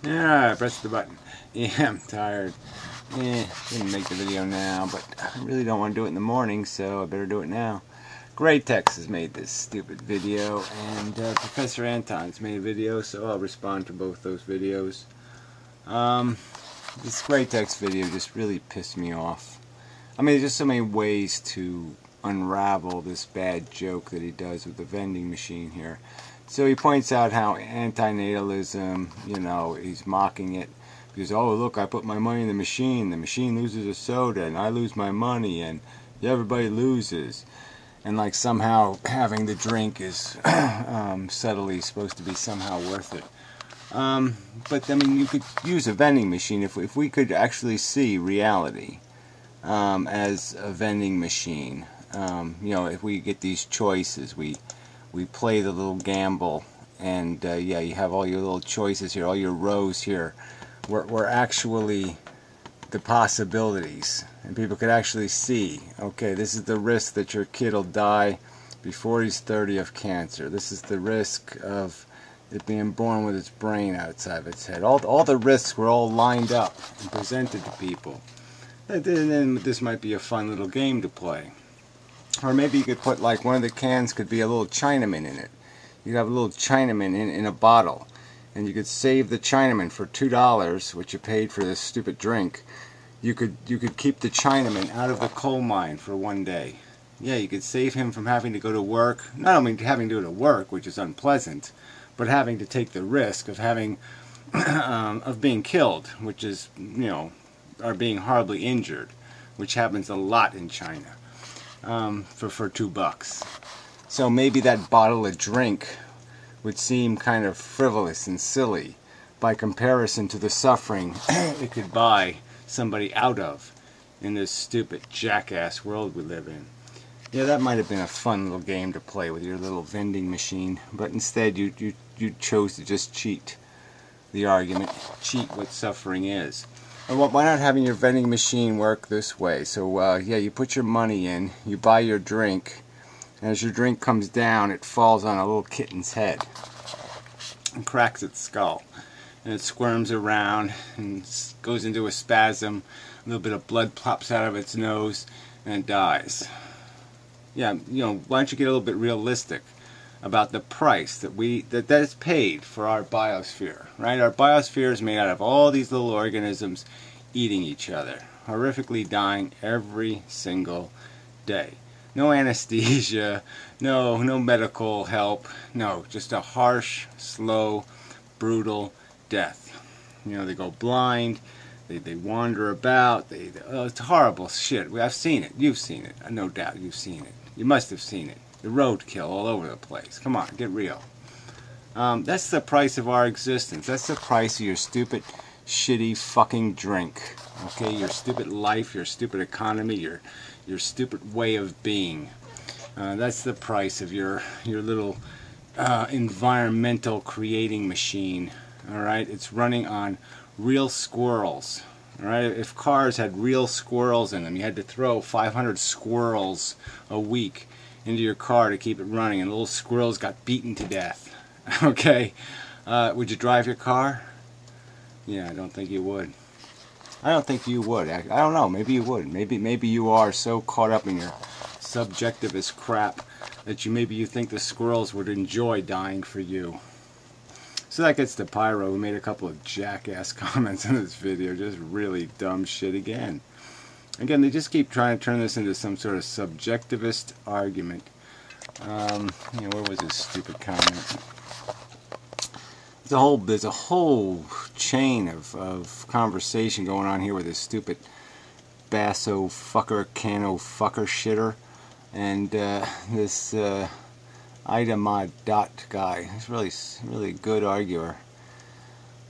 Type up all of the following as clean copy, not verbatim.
Yeah, I pressed the button. Yeah, I'm tired. Didn't make the video now, but I really don't want to do it in the morning, so I better do it now. Greytex has made this stupid video, and Professor Anton's made a video, so I'll respond to both those videos. This Greytex video just really pissed me off. I mean, there's just so many ways to unravel this bad joke that he does with the vending machine here. So he points out how antinatalism, you know, he's mocking it. Because, oh, look, I put my money in the machine loses a soda, and I lose my money, and everybody loses. And like somehow having the drink is subtly supposed to be somehow worth it. But I mean, you could use a vending machine if we could actually see reality as a vending machine. You know, if we get these choices, we play the little gamble, and yeah, you have all your little choices here, all your rows here. We're actually the possibilities, and people could actually see, okay, this is the risk that your kid will die before he's 30 of cancer. This is the risk of it being born with its brain outside of its head. All the risks were all lined up and presented to people. And then this might be a fun little game to play. Or maybe you could put, like, one of the cans could be a little Chinaman in it. You'd have a little Chinaman in a bottle. And you could save the Chinaman for $2, which you paid for this stupid drink. You could keep the Chinaman out of the coal mine for one day. Yeah, you could save him from having to go to work. Not only having to go to work, which is unpleasant, but having to take the risk of having of being killed, which is, you know, or being horribly injured, which happens a lot in China. For $2. So maybe that bottle of drink would seem kind of frivolous and silly by comparison to the suffering it could buy somebody out of in this stupid jackass world we live in. Yeah, that might have been a fun little game to play with your little vending machine, but instead you chose to just cheat the argument, cheat what suffering is. Why not having your vending machine work this way? So yeah, you put your money in, you buy your drink, and as your drink comes down, it falls on a little kitten's head and cracks its skull, and it squirms around and goes into a spasm. A little bit of blood pops out of its nose, and it dies. Yeah, you know, why don't you get a little bit realistic about the price that is paid for our biosphere, right? Our biosphere is made out of all these little organisms eating each other, horrifically dying every single day. No anesthesia, no medical help, no, just a harsh, slow, brutal death. You know, they go blind, they wander about, it's horrible shit. I've seen it, you've seen it, no doubt you've seen it. You must have seen it. The roadkill all over the place. Come on, get real. That's the price of our existence. That's the price of your stupid, shitty fucking drink. Okay, your stupid life, your stupid economy, your stupid way of being. That's the price of your little environmental creating machine. All right, it's running on real squirrels. All right, if cars had real squirrels in them, you had to throw 500 squirrels a week into your car to keep it running, and little squirrels got beaten to death. Okay, would you drive your car? Yeah, I don't think you would. I don't think you would. I don't know. Maybe you would. Maybe you are so caught up in your subjectivist crap that maybe you think the squirrels would enjoy dying for you. So that gets to Pyro, who made a couple of jackass comments in this video. Just really dumb shit again. Again, they just keep trying to turn this into some sort of subjectivist argument. You know, where was his stupid comment? There's a whole chain of conversation going on here with this stupid basso fucker, cano fucker shitter, and this Ida Mod Dot guy. He's really good arguer,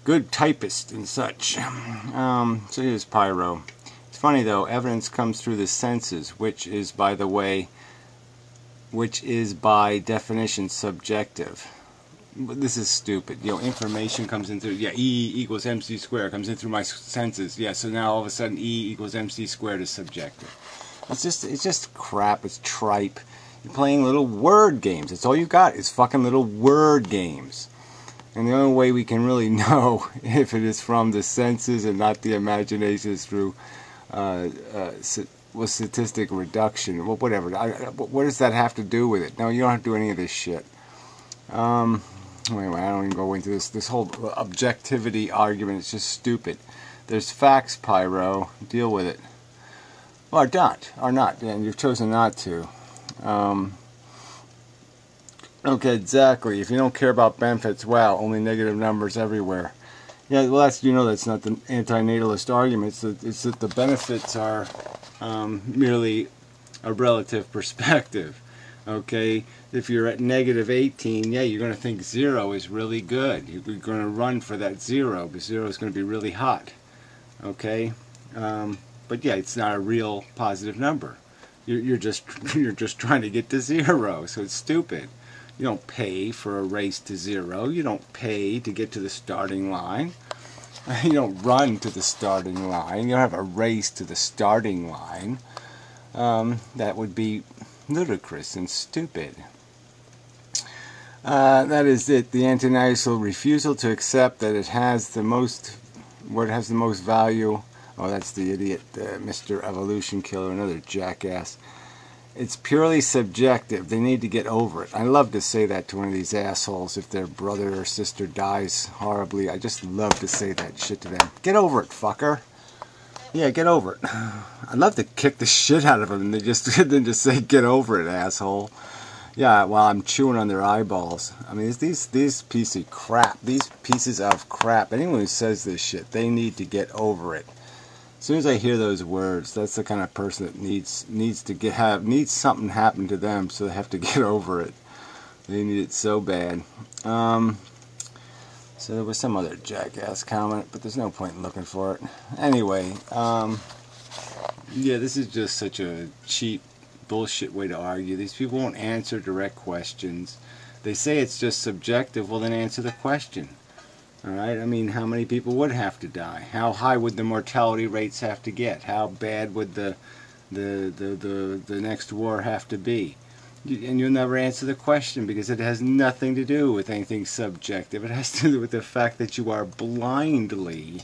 good typist and such. So here's Pyro. It's funny though, evidence comes through the senses, which is, by the way, by definition subjective. This is stupid. You know, information comes in through, yeah, E equals MC squared comes in through my senses. Yeah, so now all of a sudden E equals MC squared is subjective. It's just crap. It's tripe. You're playing little word games. That's all you got is fucking little word games. And the only way we can really know if it is from the senses and not the imagination is through statistic reduction. Well, whatever. What does that have to do with it? No, you don't have to do any of this shit. Anyway, I don't even go into this whole objectivity argument. It's just stupid. There's facts, Pyro. Deal with it. Or not. And you've chosen not to. Okay, exactly. If you don't care about benefits, wow, only negative numbers everywhere. Yeah, well, that's not the antinatalist argument. It's that the benefits are merely a relative perspective. Okay, if you're at negative 18, yeah, you're going to think 0 is really good. You're going to run for that 0, because 0 is going to be really hot. Okay, but yeah, it's not a real positive number. You're just trying to get to 0, so it's stupid. You don't pay for a race to 0. You don't pay to get to the starting line. You don't run to the starting line. You don't have a race to the starting line. That would be ludicrous and stupid. That is it. The antinatal refusal to accept that it has the most, what has the most value. Oh, that's the idiot, Mr. Evolution Killer, another jackass. It's purely subjective. They need to get over it. I love to say that to one of these assholes if their brother or sister dies horribly. I just love to say that shit to them. Get over it, fucker. Yeah, get over it. I'd love to kick the shit out of them and then just say, get over it, asshole. Yeah, while I'm chewing on their eyeballs. I mean, these pieces of crap. These pieces of crap. Anyone who says this shit, they need to get over it. As soon as I hear those words, that's the kind of person that needs something happen to them, so they have to get over it. They need it so bad. So there was some other jackass comment, but there's no point in looking for it. Anyway, yeah, this is just such a cheap bullshit way to argue. These people won't answer direct questions. They say it's just subjective. Well, then answer the question. Alright, I mean, how many people would have to die? How high would the mortality rates have to get? How bad would the next war have to be? And you'll never answer the question because it has nothing to do with anything subjective. It has to do with the fact that you are blindly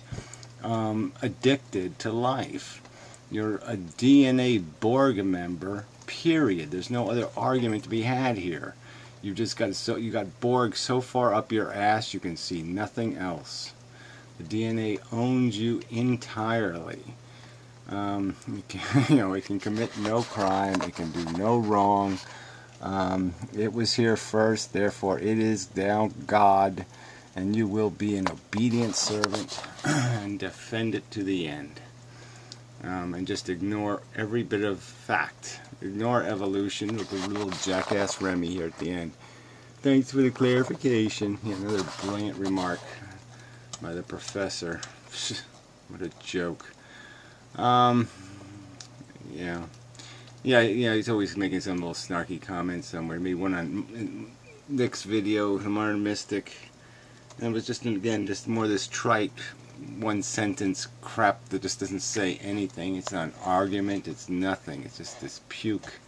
addicted to life. You're a DNA Borg member, period. There's no other argument to be had here. You just got Borg so far up your ass you can see nothing else. The DNA owns you entirely. It can commit no crime. It can do no wrong. It was here first, therefore it is now God, and you will be an obedient servant and defend it to the end. And just ignore every bit of fact. Ignore evolution with a little jackass Remy here at the end. Thanks for the clarification. Yeah, another brilliant remark by the professor. What a joke. Yeah, he's always making some little snarky comments somewhere. Maybe one on Nick's video, The Modern Mystic. And it was just, again, just more this trite one sentence crap that just doesn't say anything. It's not an argument, it's nothing. It's just this puke.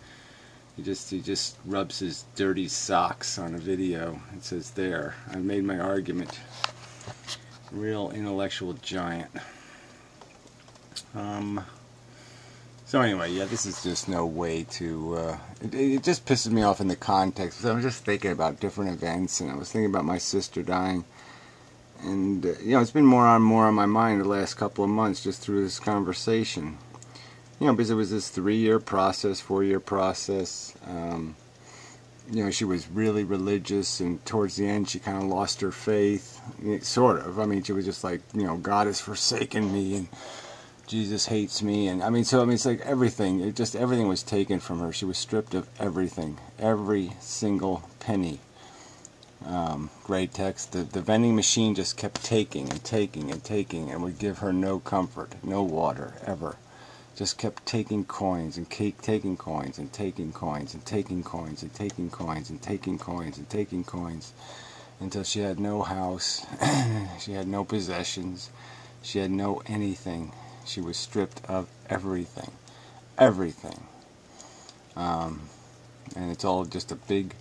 He just rubs his dirty socks on a video. It says, there, I made my argument. Real intellectual giant. So anyway, yeah, this is just no way to, it just pisses me off in the context. I was just thinking about different events, and I was thinking about my sister dying. And, it's been more on my mind the last couple of months just through this conversation. Because it was this 3-year process, 4-year process. She was really religious, and towards the end she kind of lost her faith. Sort of. I mean, she was just like, God has forsaken me, and Jesus hates me. And it's like everything. Everything was taken from her. She was stripped of everything. Every single penny. Great text. The vending machine just kept taking and taking and taking, and would give her no comfort, no water, ever. Just kept taking coins and taking coins and taking coins and taking coins and taking coins and taking coins and taking coins until she had no house, she had no possessions, she had no anything. She was stripped of everything. Everything. And it's all just a big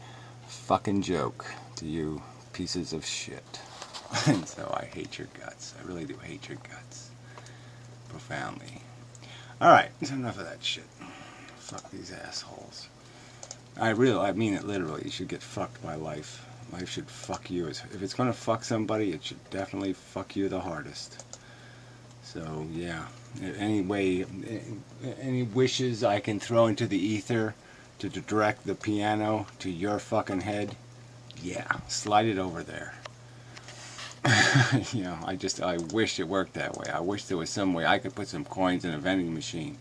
fucking joke to you pieces of shit. And so I hate your guts. I really do hate your guts. Profoundly. Alright, enough of that shit. Fuck these assholes. I mean it literally. You should get fucked by life. Life should fuck you. If it's gonna fuck somebody, it should definitely fuck you the hardest. So, yeah. Any wishes I can throw into the ether to direct the piano to your fucking head? Yeah, slide it over there. You know, I wish it worked that way. I wish there was some way I could put some coins in a vending machine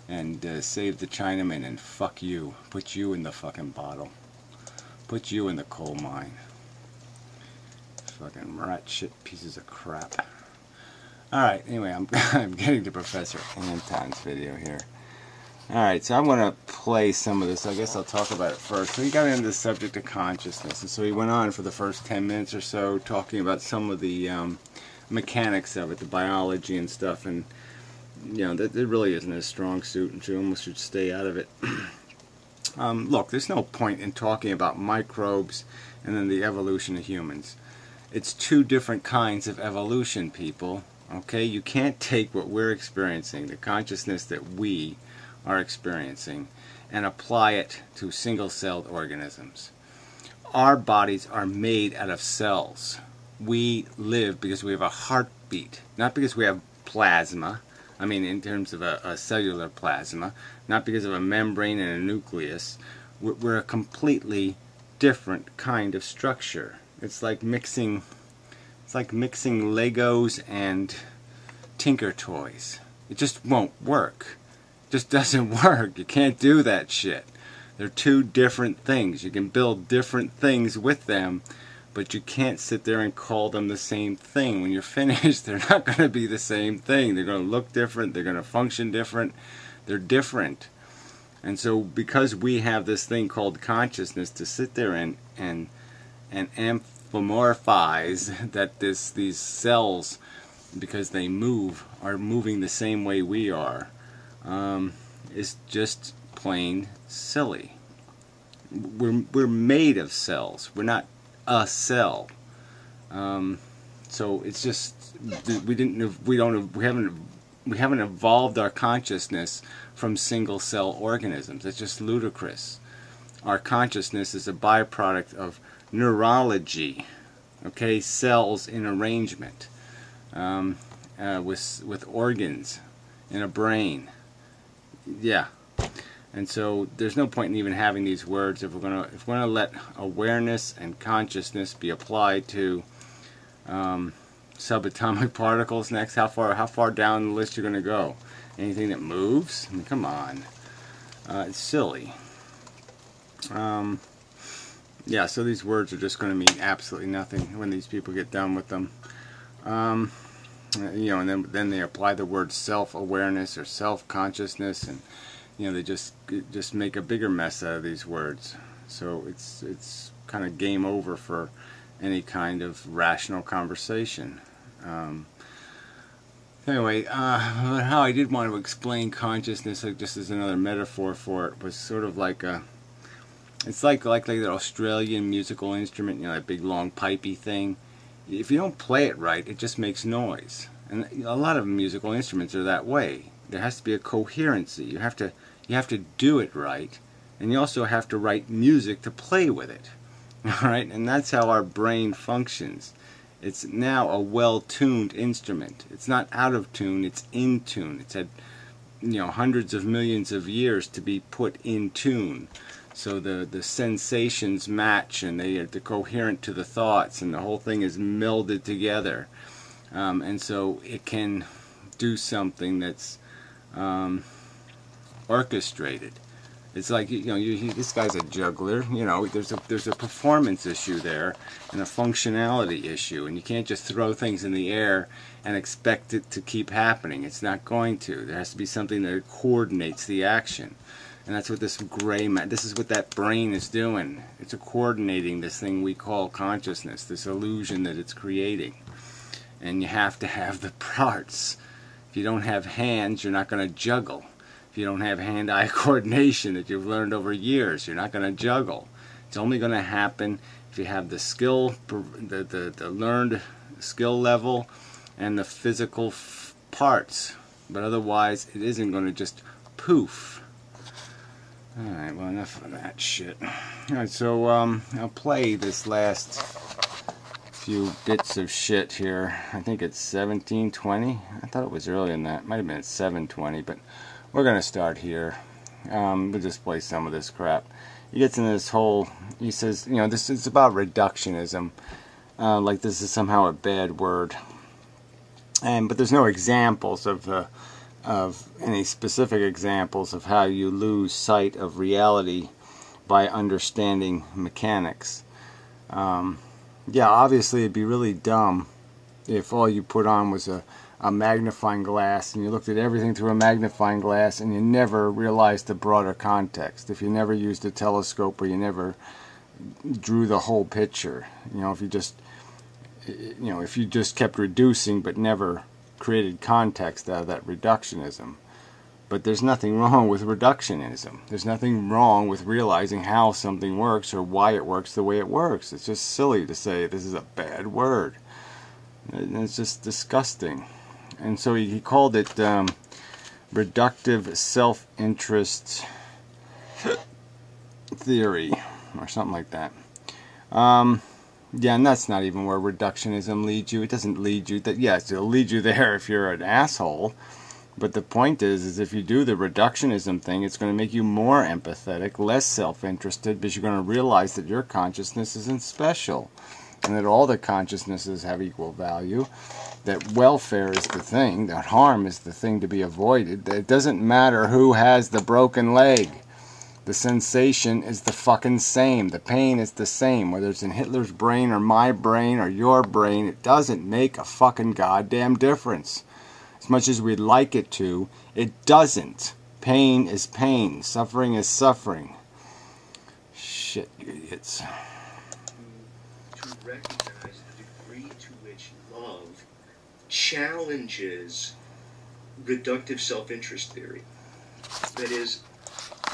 and save the Chinaman and fuck you. Put you in the fucking bottle. Put you in the coal mine. Fucking rat shit pieces of crap. Alright, anyway, I'm getting to Professor Anton's video here. Alright, so I'm going to play some of this. I guess I'll talk about it first. So he got into the subject of consciousness, and so he went on for the first 10 minutes or so talking about some of the mechanics of it, the biology and stuff, and you know, that really isn't a strong suit, and you almost should stay out of it. Look, there's no point in talking about microbes and then the evolution of humans. It's two different kinds of evolution, people. Okay, you can't take what we're experiencing, the consciousness that we are experiencing, and apply it to single-celled organisms. Our bodies are made out of cells. We live because we have a heartbeat, not because we have plasma. I mean, in terms of a cellular plasma, not because of a membrane and a nucleus. We're a completely different kind of structure. It's like mixing Legos and Tinker Toys. It just won't work. It just doesn't work. You can't do that shit. They're two different things. You can build different things with them, but you can't sit there and call them the same thing. When you're finished, they're not going to be the same thing. They're going to look different. They're going to function different. They're different. And so because we have this thing called consciousness to sit there and amorphize that these cells, because they are moving the same way we are, is just plain silly. We're made of cells. We're not a cell. So it's just we haven't evolved our consciousness from single cell organisms. It's just ludicrous. Our consciousness is a byproduct of neurology. Okay, cells in arrangement, with organs in a brain. Yeah. And so there's no point in even having these words if we're gonna let awareness and consciousness be applied to subatomic particles next. How far down the list you're gonna go? Anything that moves? I mean, come on. It's silly. Yeah, so these words are just going to mean absolutely nothing when these people get done with them. You know, and then they apply the word self-awareness or self-consciousness, and you know, they just make a bigger mess out of these words. So it's kind of game over for any kind of rational conversation. Anyway, how I did want to explain consciousness, like just as another metaphor for it, was sort of like it's like that Australian musical instrument, you know, that big long pipey thing. If you don't play it right, it just makes noise. And a lot of musical instruments are that way. There has to be a coherency. You have to do it right, and you also have to write music to play with it. All right, and that's how our brain functions. It's now a well-tuned instrument. It's not out of tune, it's in tune. It's had, you know, hundreds of millions of years to be put in tune. So the sensations match, and they're coherent to the thoughts, and the whole thing is melded together. And so it can do something that's orchestrated. It's like, you know, this guy's a juggler. You know, there's a performance issue there and a functionality issue, and you can't just throw things in the air and expect it to keep happening. It's not going to. There has to be something that coordinates the action, and that's what this this is what that brain is doing. It's coordinating this thing we call consciousness, this illusion that it's creating, and you have to have the parts. If you don't have hands, you're not going to juggle. If you don't have hand-eye coordination that you've learned over years, you're not going to juggle. It's only going to happen if you have the skill, the learned skill level, and the physical parts. But otherwise, it isn't going to just poof. Alright, well, enough of that shit. Alright, so I'll play this last few bits of shit here. I think it's 17:20. I thought it was earlier than that. Might have been at 7:20, but we're going to start here. We'll just play some of this crap. He gets into this whole, he says, you know, this is about reductionism. Like this is somehow a bad word. But there's no examples of any specific examples of how you lose sight of reality by understanding mechanics. Yeah, obviously it'd be really dumb if all you put on was a magnifying glass and you looked at everything through a magnifying glass and you never realized the broader context. If you never used a telescope or you never drew the whole picture. You know, if you just kept reducing but never created context out of that reductionism. But there's nothing wrong with reductionism. There's nothing wrong with realizing how something works or why it works the way it works. It's just silly to say this is a bad word. It's just disgusting. And so he called it reductive self-interest theory or something like that. Yeah, and that's not even where reductionism leads you. It doesn't lead you that. Yes, it'll lead you there if you're an asshole. But the point is if you do the reductionism thing, it's going to make you more empathetic, less self-interested, because you're going to realize that your consciousness isn't special, and that all the consciousnesses have equal value, that welfare is the thing, that harm is the thing to be avoided, that it doesn't matter who has the broken leg. The sensation is the fucking same. The pain is the same. Whether it's in Hitler's brain or my brain or your brain, it doesn't make a fucking goddamn difference. As much as we'd like it to, it doesn't. Pain is pain. Suffering is suffering. Shit, you idiots. To recognize the degree to which love challenges reductive self-interest theory. That is...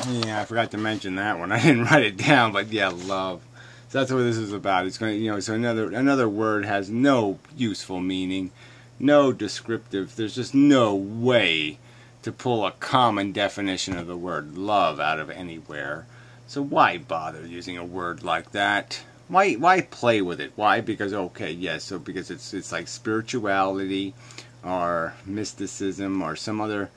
Yeah, I forgot to mention that one. I didn't write it down, but yeah, love. So that's what this is about. It's going to, you know, so another word has no useful meaning, no descriptive. There's just no way to pull a common definition of the word love out of anywhere. So why bother using a word like that? Why play with it? Why? Because okay, yes, so because it's like spirituality or mysticism or some other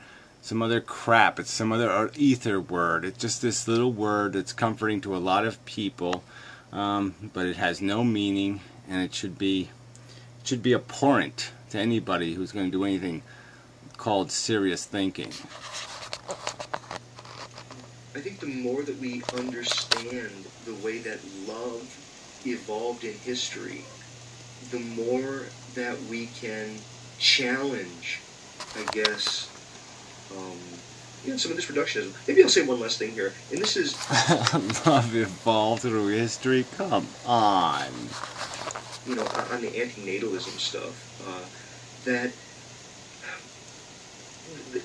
crap. It's some other ether word. It's just this little word that's comforting to a lot of people, but it has no meaning, and it should be abhorrent to anybody who's going to do anything called serious thinking. I think the more that we understand the way that love evolved in history, the more that we can challenge, I guess, some of this reductionism. Maybe I'll say one last thing here, and this is... Love evolved through history? Come on. You know, on the antinatalism stuff, that...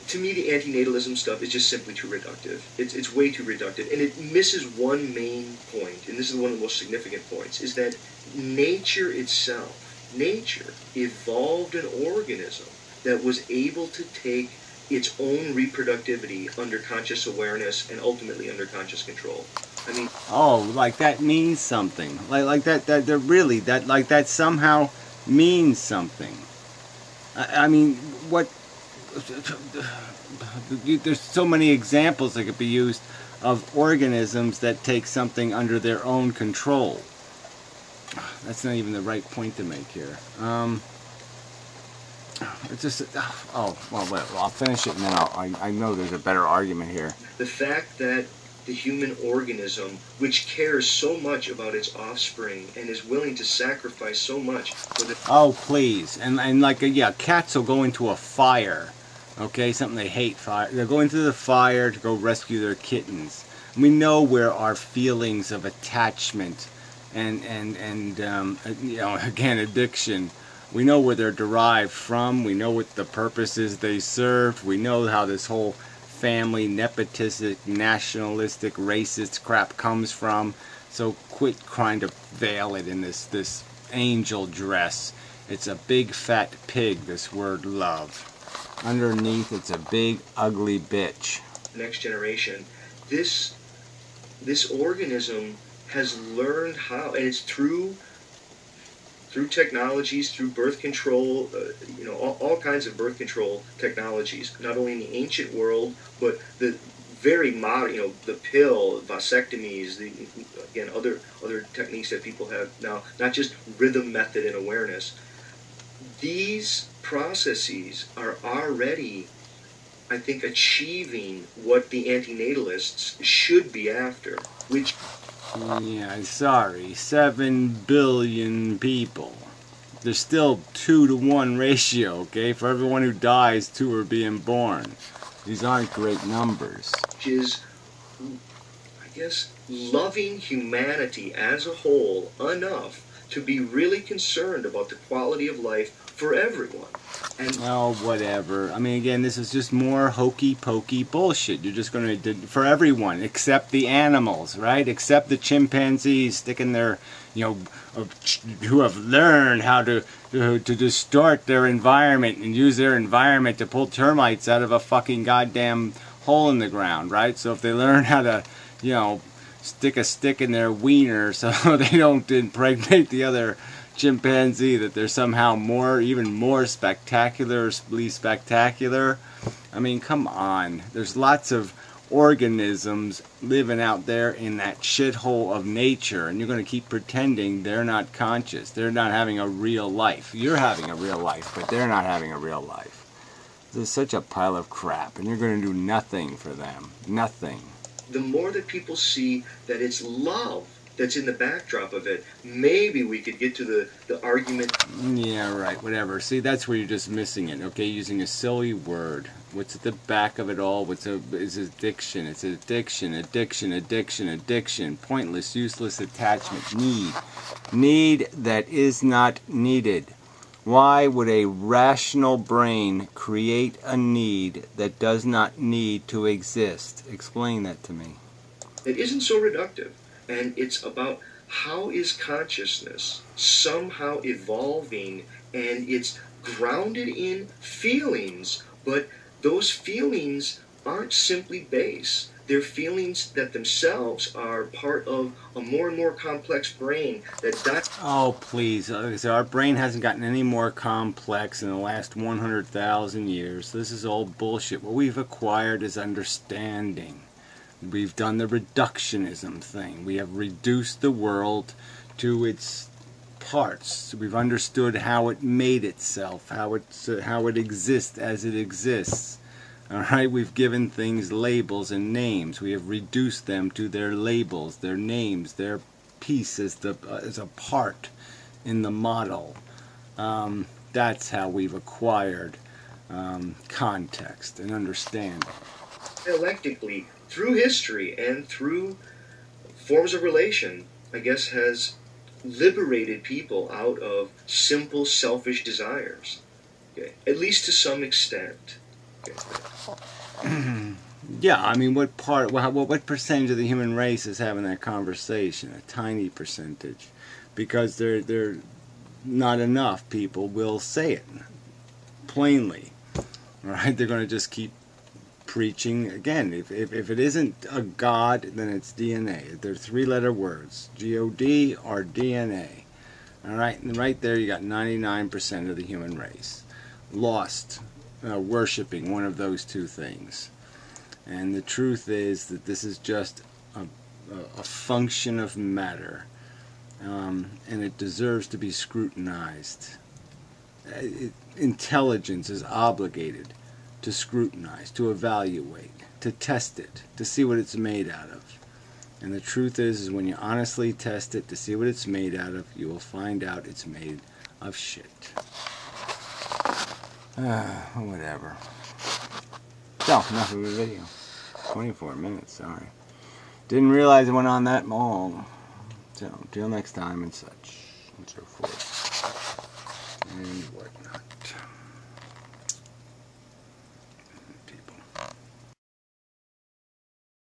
To me, the antinatalism stuff is just simply too reductive. It's way too reductive, and it misses one main point, and this is one of the most significant points, is that nature itself, nature evolved an organism that was able to take its own reproductivity under conscious awareness and ultimately under conscious control. I mean... Oh, like that means something. Like that somehow means something. I mean, what... There's so many examples that could be used of organisms that take something under their own control. That's not even the right point to make here. It's just, well, I'll finish it and then I know there's a better argument here. The fact that the human organism, which cares so much about its offspring and is willing to sacrifice so much for the... Oh, please. And like, yeah, cats will go into a fire, okay? Something they hate, fire. They'll go into the fire to go rescue their kittens. We know where our feelings of attachment and you know, again, addiction, we know where they're derived from. We know what the purposes they serve. We know how this whole family, nepotistic, nationalistic, racist crap comes from. So quit trying to veil it in this angel dress. It's a big fat pig, this word love. Underneath, it's a big ugly bitch. Next generation, this organism has learned how, and it's through technologies, through birth control, all kinds of birth control technologies, not only in the ancient world, but the very modern, the pill, vasectomies, other techniques that people have now, not just rhythm, method, and awareness. These processes are already, I think, achieving what the antinatalists should be after, which... Yeah, sorry, 7 billion people. There's still 2-to-1 ratio, okay? For everyone who dies, 2 are being born. These aren't great numbers. Which is, I guess, loving humanity as a whole enough to be really concerned about the quality of life for everyone. And oh, whatever. I mean, again, this is just more hokey-pokey bullshit. You're just going to, for everyone, except the animals, right? Except the chimpanzees sticking their, who have learned how to distort their environment and use their environment to pull termites out of a fucking goddamn hole in the ground, right? So if they learn how to, stick a stick in their wiener so they don't impregnate the other chimpanzee, that they're somehow even more spectacularly spectacular. I mean, come on. There's lots of organisms living out there in that shithole of nature, and you're going to keep pretending they're not conscious. They're not having a real life. You're having a real life, but they're not having a real life. This is such a pile of crap, and you're going to do nothing for them. Nothing. The more that people see that it's love that's in the backdrop of it, maybe we could get to the argument. Yeah, right, whatever. See, that's where you're just missing it, okay? Using a silly word. What's at the back of it all? Is addiction. It's addiction, addiction, addiction, addiction. Pointless, useless attachment. Need. Need that is not needed. Why would a rational brain create a need that does not need to exist? Explain that to me. It isn't so reductive. And it's about how is consciousness somehow evolving, and it's grounded in feelings, but those feelings aren't simply base. They're feelings that themselves are part of a more and more complex brain that... Oh, please. So our brain hasn't gotten any more complex in the last 100,000 years. This is all bullshit. What we've acquired is understanding. We've done the reductionism thing. We have reduced the world to its parts. We've understood how it made itself, how it exists as it exists. All right, we've given things labels and names. We have reduced them to their labels, their names, their piece as a part in the model. That's how we've acquired context and understanding. Dialectically, through history and through forms of relation, I guess, has liberated people out of simple, selfish desires. Okay? At least to some extent. Okay. Yeah, I mean, what percentage of the human race is having that conversation? A tiny percentage, because they're not enough people will say it plainly. All right, they're going to just keep preaching again. If it isn't a God, then it's DNA. They're 3-letter words: God or DNA. All right, and right there you got 99% of the human race lost. Worshipping one of those two things. And the truth is that this is just a function of matter, and it deserves to be scrutinized. Intelligence is obligated to scrutinize, to evaluate, to test it, to see what it's made out of. And the truth is when you honestly test it to see what it's made out of, you will find out it's made of shit. Whatever. So, enough of the video. 24 minutes, sorry. Didn't realize it went on that long. So, till next time and such, and so forth, and whatnot.